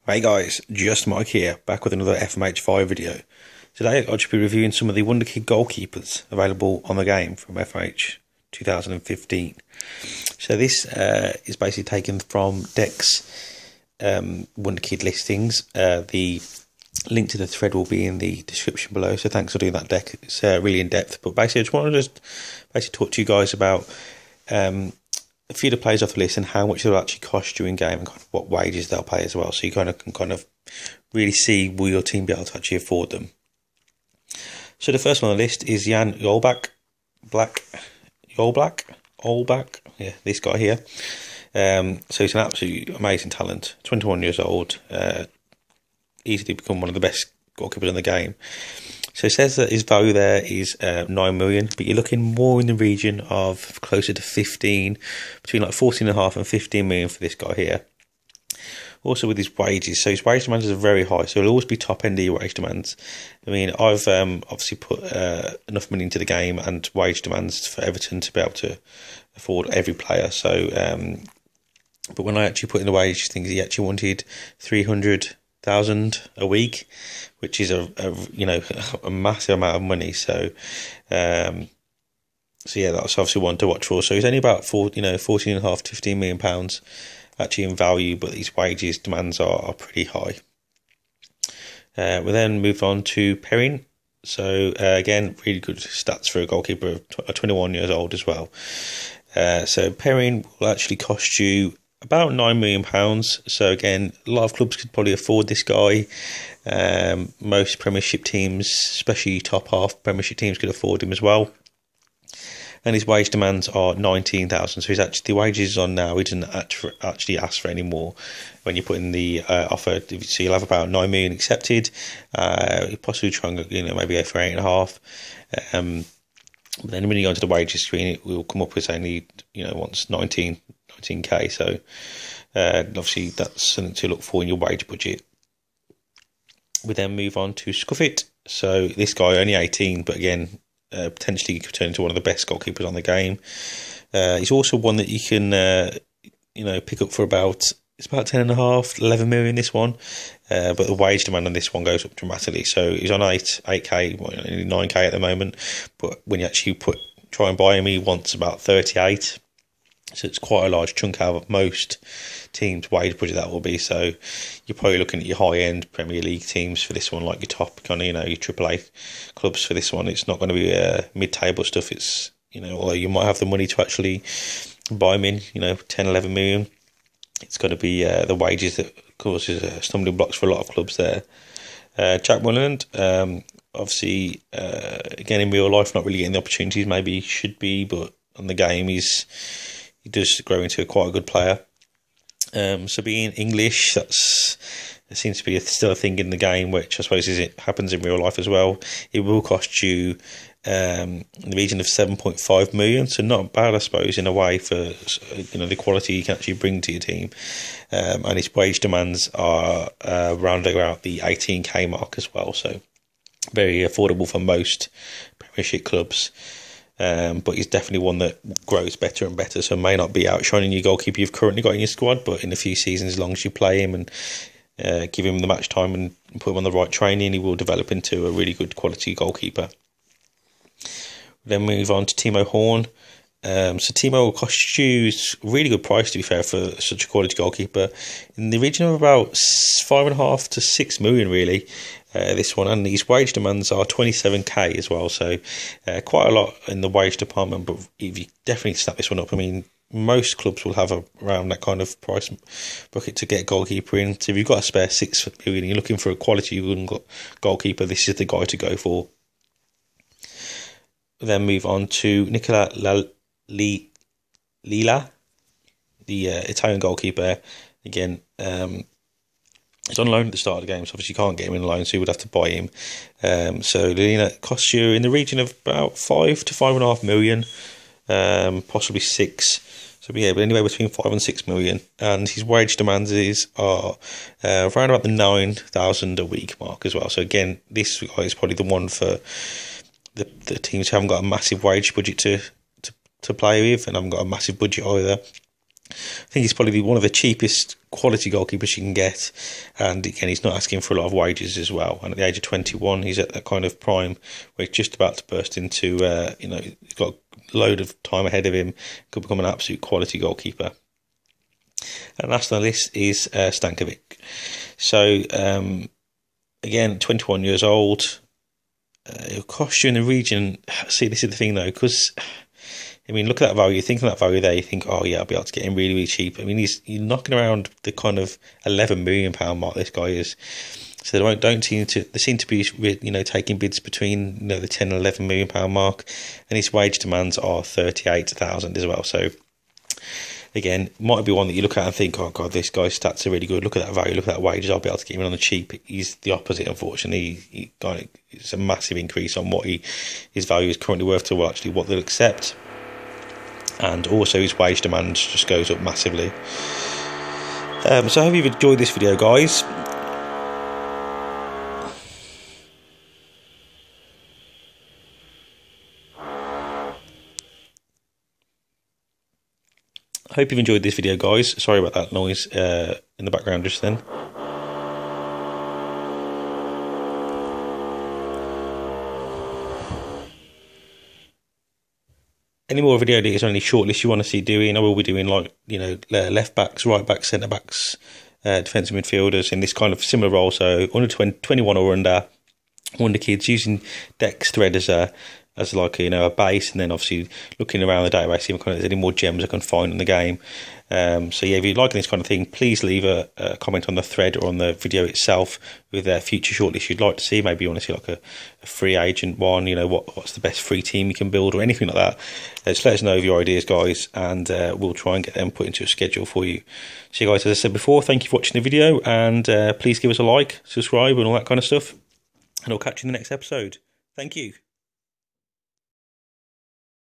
Hey guys, just Mike here, back with another FMH5 video. Today I'll just be reviewing some of the Wonderkid goalkeepers available on the game from FMH 2015. So this is basically taken from Deck's Wonderkid listings. The link to the thread will be in the description below, so thanks for doing that, Deck. It's really in depth, but basically I just wanted to talk to you guys about a few of the players off the list and how much they'll actually cost you in game and kind of what wages they'll pay as well, so you can kind of really see will your team be able to actually afford them. So the first one on the list is Jan Olbach, yeah, this guy here. So he's an absolutely amazing talent, 21 years old, easily become one of the best goalkeepers in the game. So it says that his value there is 9 million, but you're looking more in the region of closer to 15, between like 14.5 and 15 million for this guy here. Also with his wages, so his wage demands are very high, so he'll always be top end of your wage demands. I mean, I've obviously put enough money into the game and wage demands for Everton to be able to afford every player. So, but when I actually put in the wage things, he actually wanted 300,000 a week, which is a massive amount of money. So so yeah, that's obviously one to watch for. So he's only about 14.5 to 15 million pounds actually in value, but his wages demands are pretty high. We then move on to Perrin. So again, really good stats for a goalkeeper of 21 years old as well. So Perrin will actually cost you about £9 million. So again, a lot of clubs could probably afford this guy. Most Premiership teams, especially top half Premiership teams, could afford him as well. And his wage demands are 19,000. So he's actually, the wages he's on now, he doesn't actually ask for any more when you put in the offer. So you'll have about 9 million accepted. You possibly try and maybe go for 8.5. But then when you go into the wages screen, it will come up with saying he wants 19k. So obviously that's something to look for in your wage budget. We then move on to Scuffit. So this guy only 18, but again, potentially could turn into one of the best goalkeepers on the game. He's also one that you can pick up for about 10.5, 11 million this one, but the wage demand on this one goes up dramatically. So he's on 8k, 9k at the moment, but when you actually try and buy him, he wants about 38. So it's quite a large chunk out of most teams' wage budget that will be. So you're probably looking at your high-end Premier League teams for this one, like your top kind of your AAA clubs for this one. It's not going to be mid-table stuff. It's although you might have the money to actually buy him in 10, 11 million. It's going to be the wages that causes stumbling blocks for a lot of clubs there. Jack Willand, obviously, again in real life, not really getting the opportunities maybe he should be, but on the game he does grow into quite a good player. So being English, it seems to be still a thing in the game, which I suppose happens in real life as well. It will cost you in the region of 7.5 million, so not bad, I suppose, in a way for the quality you can actually bring to your team. And his wage demands are around about the 18k mark as well, so very affordable for most Premiership clubs. But he's definitely one that grows better and better, so may not be outshining your goalkeeper you've currently got in your squad, but in a few seasons, as long as you play him and give him the match time and put him on the right training, he will develop into a really good quality goalkeeper. Then move on to Timo Horn. So Timo will cost you a really good price, to be fair, for such a quality goalkeeper, in the region of about 5.5 to 6 million really. This one, and his wage demands are 27k as well, so quite a lot in the wage department. But if you definitely snap this one up, I mean, most clubs will have around that kind of price bucket to get a goalkeeper in. So if you've got a spare 6 million, you're looking for a quality goalkeeper, this is the guy to go for. Then move on to Nicola Lila, the Italian goalkeeper. Again, he's on loan at the start of the game, so obviously you can't get him in loan, so you would have to buy him. So Lina costs you in the region of about 5 to 5.5 million, possibly 6. So yeah, but anywhere between 5 and 6 million. And his wage demands are around about the 9,000 a week mark as well. So again, this guy is probably the one for the teams who haven't got a massive wage budget to play with, and haven't got a massive budget either. I think he's probably one of the cheapest quality goalkeepers you can get, and again, he's not asking for a lot of wages as well. And at the age of 21, he's at that kind of prime where he's just about to burst into, he's got a load of time ahead of him, could become an absolute quality goalkeeper. And last on the list is Stankovic. So, again, 21 years old. It'll cost you in the region. See, this is the thing though, because I mean, look at that value. You think of that value there, you think, oh yeah, I'll be able to get him really, really cheap. I mean, he's knocking around the kind of £11 million mark. This guy is. So they seem to be, taking bids between the 10 and £11 million mark, and his wage demands are 38,000 as well. So again, might be one that you look at and think, oh god, this guy's stats are really good. Look at that value. Look at that wages. I'll be able to get him on the cheap. He's the opposite, unfortunately. It's a massive increase on what his value is currently worth to actually what they'll accept. And also his wage demand just goes up massively. So I hope you've enjoyed this video, guys. Sorry about that noise in the background just then. Any more video ideas or any shortlists you want to see doing, I will be doing left backs, right backs, centre backs, defensive midfielders in this kind of similar role. So under 21 or under, Wonderkids, using Dex thread as a base, and then obviously looking around the database, see if there's any more gems I can find in the game. So yeah, if you're liking this kind of thing, please leave a comment on the thread or on the video itself with future shortlists you'd like to see. Maybe you want to see like a free agent one, what's the best free team you can build or anything like that. Just let us know of your ideas, guys, and we'll try and get them put into a schedule for you. So guys, as I said before, thank you for watching the video, and please give us a like, subscribe and all that kind of stuff, and I'll catch you in the next episode. Thank you.